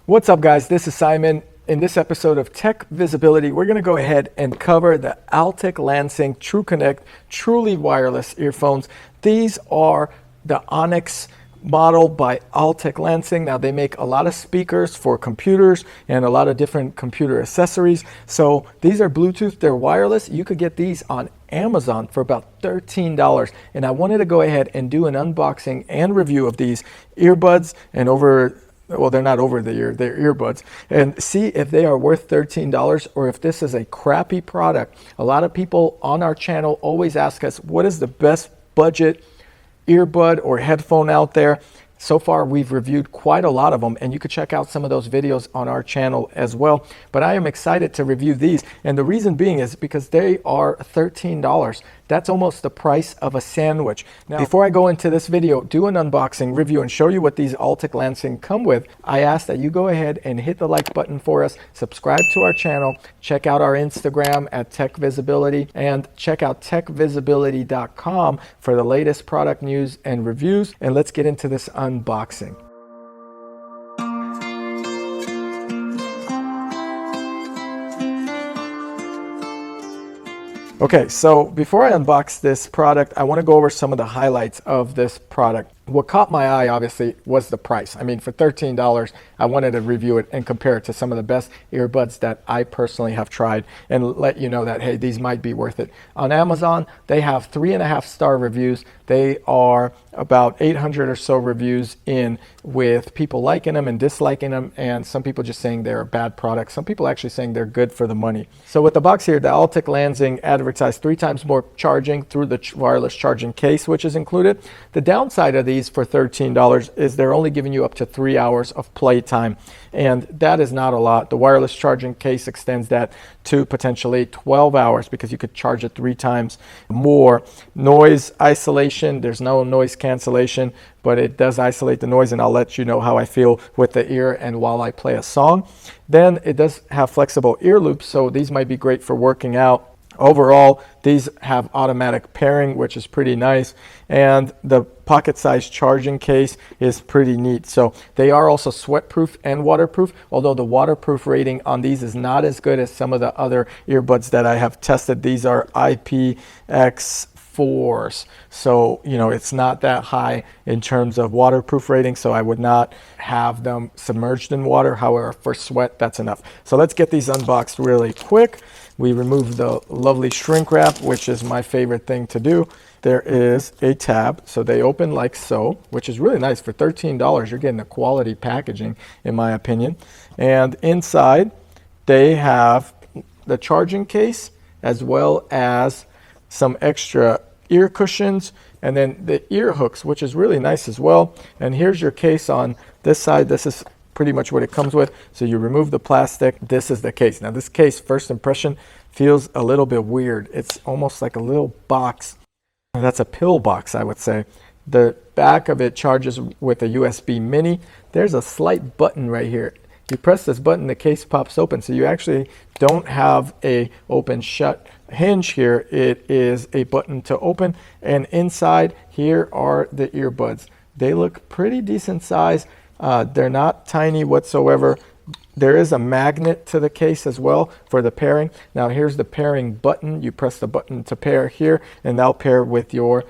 What's up, guys? This is Simon. In this episode of Tech Visibility, we're going to go ahead and cover the Altec Lansing True Connect truly wireless earphones. These are the Onyx model by Altec Lansing. Now, they make a lot of speakers for computers and a lot of different computer accessories. So these are Bluetooth, they're wireless. You could get these on Amazon for about $13. And I wanted to go ahead and do an unboxing and review of these earbuds and well, they're not over the ear, they're earbuds, and see if they are worth $13 or if this is a crappy product. A lot of people on our channel always ask us, what is the best budget earbud or headphone out there? So far, we've reviewed quite a lot of them, and you can check out some of those videos on our channel as well. But I am excited to review these, and the reason being is because they are $13. That's almost the price of a sandwich. Now, before I go into this video, do an unboxing review and show you what these Altec Lansing come with, I ask that you go ahead and hit the like button for us, subscribe to our channel, check out our Instagram at Tech Visibility, and check out techvisibility.com for the latest product news and reviews. And let's get into this unboxing. Okay, so before I unbox this product, I want to go over some of the highlights of this product. What caught my eye, obviously, was the price. I mean, for $13, I wanted to review it and compare it to some of the best earbuds that I personally have tried and let you know that, hey, these might be worth it. On Amazon, they have 3.5-star reviews. They are about 800 or so reviews in, with people liking them and disliking them, and some people just saying they're a bad product. Some people actually saying they're good for the money. So with the box here, the Altec Lansing advertised 3 times more charging through the wireless charging case, which is included. The downside of these for $13 is they're only giving you up to 3 hours of play time, and that is not a lot. The wireless charging case extends that to potentially 12 hours because you could charge it 3 times more. Noise isolation, there's no noise cancellation, but it does isolate the noise, and I'll let you know how I feel with the ear and while I play a song. Then it does have flexible ear loops, so these might be great for working out. Overall, these have automatic pairing, which is pretty nice, and the pocket-sized charging case is pretty neat. So they are also sweat-proof and waterproof, although the waterproof rating on these is not as good as some of the other earbuds that I have tested. These are IPX4s, so it's not that high in terms of waterproof rating, so I would not have them submerged in water. However, for sweat, that's enough. So let's get these unboxed really quick. We remove the lovely shrink wrap, which is my favorite thing to do. There is a tab, so they open like so, which is really nice. For $13, you're getting a quality packaging, in my opinion. And inside, they have the charging case as well as some extra ear cushions, and then the ear hooks, which is really nice as well. And here's your case on this side. This is pretty much what it comes with. So you remove the plastic. This is the case. Now this case, first impression, feels a little bit weird. It's almost like a little box. That's a pill box, I would say. The back of it charges with a USB mini. There's a slight button right here. You press this button, the case pops open. So you actually don't have a open shut hinge here. It is a button to open. And inside here are the earbuds. They look pretty decent size. They're not tiny whatsoever. There is a magnet to the case as well for the pairing. Now here's the pairing button. You press the button to pair here, and that'll pair with your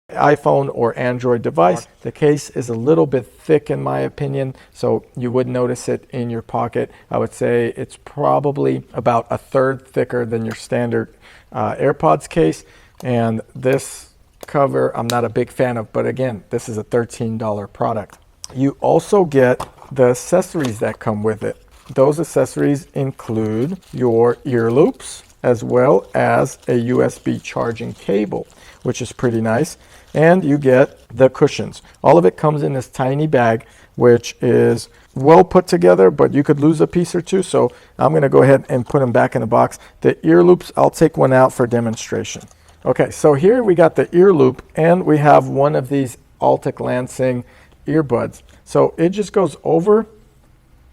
iPhone or Android device. The case is a little bit thick in my opinion, so you would notice it in your pocket. I would say it's probably about 1/3 thicker than your standard AirPods case. And this cover I'm not a big fan of, but again, this is a $13 product. You also get the accessories that come with it. Those accessories include your ear loops as well as a USB charging cable, which is pretty nice. And you get the cushions. All of it comes in this tiny bag, which is well put together, but you could lose a piece or two. So I'm going to go ahead and put them back in the box. The ear loops, I'll take one out for demonstration. Okay, so here we got the ear loop, and we have one of these Altec Lansing earbuds. So it just goes over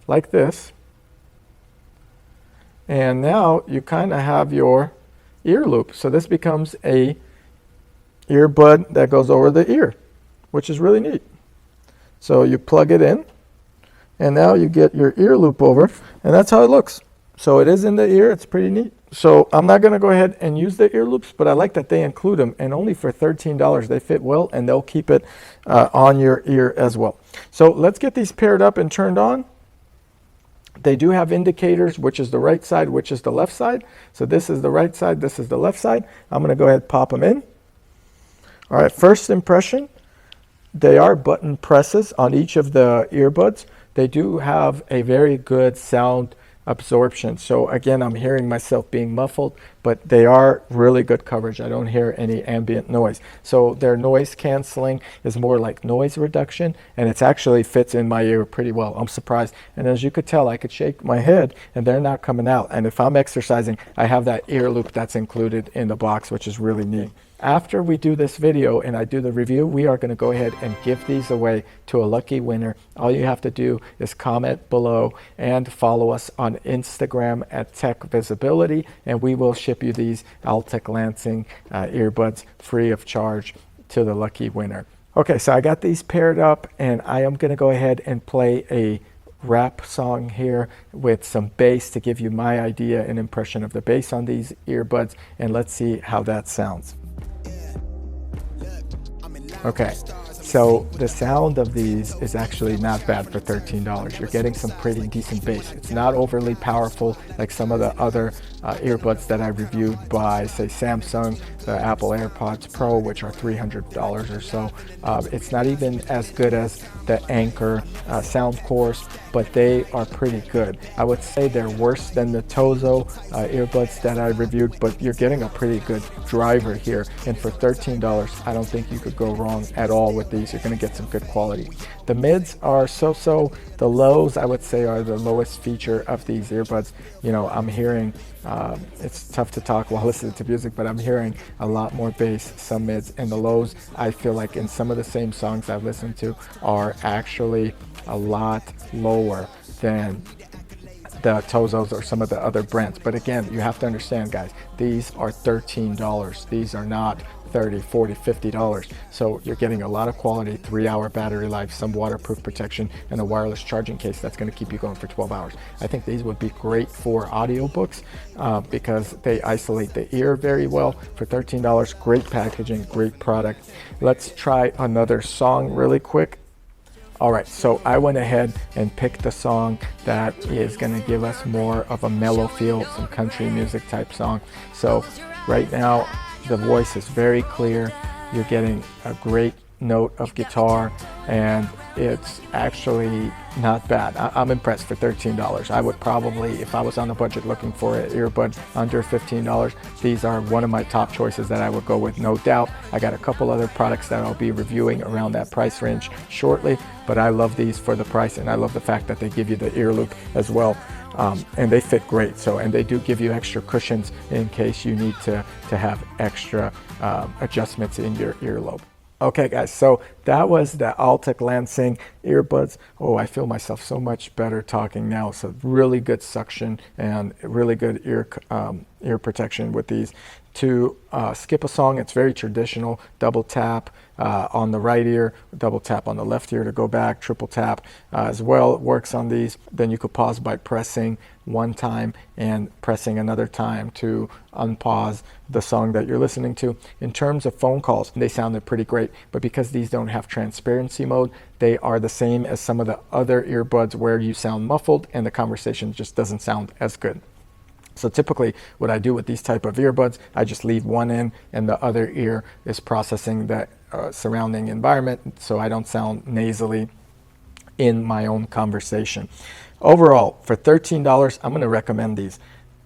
like this, and now you kind of have your ear loop. So this becomes a earbud that goes over the ear, which is really neat. So you plug it in, and now you get your ear loop over, and that's how it looks. So it is in the ear. It's pretty neat. So I'm not going to go ahead and use the ear loops, but I like that they include them, and only for $13 they fit well, and they'll keep it on your ear as well. So let's get these paired up and turned on. They do have indicators, which is the right side, which is the left side. So this is the right side, this is the left side. I'm going to go ahead and pop them in. All right, first impression, they are button presses on each of the earbuds. They do have a very good sound absorption. So again, I'm hearing myself being muffled, but they are really good coverage. I don't hear any ambient noise. So their noise canceling is more like noise reduction, and it actually fits in my ear pretty well. I'm surprised. And as you could tell, I could shake my head and they're not coming out. And if I'm exercising, I have that ear loop that's included in the box, which is really neat. After we do this video and I do the review, we are going to go ahead and give these away to a lucky winner. All you have to do is comment below and follow us on Instagram at Tech Visibility, and we will ship you these Altec Lansing earbuds free of charge to the lucky winner. Okay, so I got these paired up, and I am going to go ahead and play a rap song here with some bass to give you my idea and impression of the bass on these earbuds, and let's see how that sounds. Okay, so the sound of these is actually not bad for $13. You're getting some pretty decent bass. It's not overly powerful like some of the other earbuds that I reviewed by, say, Samsung, the Apple AirPods Pro, which are $300 or so. It's not even as good as the Anchor sound cores, but they are pretty good. I would say they're worse than the Tozo earbuds that I reviewed, but you're getting a pretty good driver here. And for $13, I don't think you could go wrong at all with these. You're going to get some good quality. The mids are so-so. The lows, I would say, are the lowest feature of these earbuds. You know, I'm hearing, it's tough to talk while listening to music, but I'm hearing a lot more bass, some mids, and the lows, I feel like in some of the same songs I've listened to are actually a lot lower than the Tozos or some of the other brands. But again, you have to understand, guys, these are $13. These are not $30, $40, $50. So you're getting a lot of quality, 3-hour battery life, some waterproof protection, and a wireless charging case that's going to keep you going for 12 hours. I think these would be great for audiobooks because they isolate the ear very well. For $13, great packaging, great product. Let's try another song really quick. All right, so I went ahead and picked a song that is going to give us more of a mellow feel, some country music type song. So right now, the voice is very clear. You're getting a great note of guitar, and it's actually not bad. I'm impressed for $13. I would probably, if I was on a budget looking for an earbud under $15, these are one of my top choices that I would go with, no doubt. I got a couple other products that I'll be reviewing around that price range shortly, but I love these for the price, and I love the fact that they give you the ear loop as well. And they fit great. So, and they do give you extra cushions in case you need to have extra adjustments in your earlobe. Okay, guys, so that was the Altec Lansing earbuds. Oh, I feel myself so much better talking now. So really good suction and really good ear protection with these. To skip a song, it's very traditional. Double tap on the right ear, double tap on the left ear to go back, triple tap as well. It works on these. Then you could pause by pressing one time and pressing another time to unpause the song that you're listening to. In terms of phone calls, they sounded pretty great, but because these don't have transparency mode, they are the same as some of the other earbuds where you sound muffled and the conversation just doesn't sound as good. So typically what I do with these type of earbuds, I just leave one in and the other ear is processing the surrounding environment so I don't sound nasally in my own conversation. Overall, for $13, I'm going to recommend these.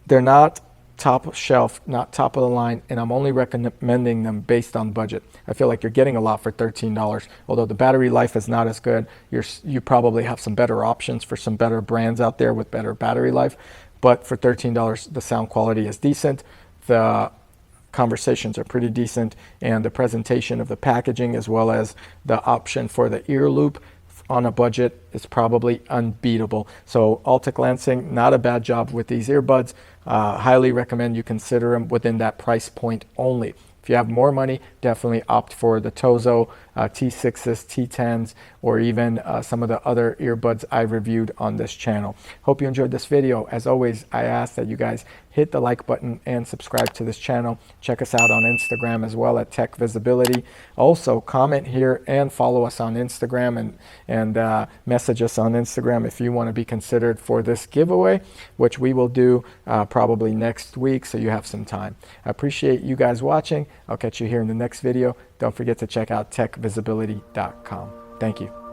They're not top shelf, not top of the line, and I'm only recommending them based on budget. I feel like you're getting a lot for $13. Although the battery life is not as good, you probably have some better options for some better brands out there with better battery life. But for $13, the sound quality is decent, the conversations are pretty decent, and the presentation of the packaging as well as the option for the ear loop on a budget is probably unbeatable. So Altec Lansing, not a bad job with these earbuds. Highly recommend you consider them within that price point only. If you have more money, definitely opt for the Tozo T6s, T10s, or even some of the other earbuds I reviewed on this channel. Hope you enjoyed this video. As always, I ask that you guys hit the like button and subscribe to this channel. Check us out on Instagram as well at Tech Visibility. Also, comment here and follow us on Instagram and message us on Instagram if you want to be considered for this giveaway, which we will do probably next week, so you have some time. I appreciate you guys watching. I'll catch you here in the next video. Don't forget to check out techvisibility.com. Thank you.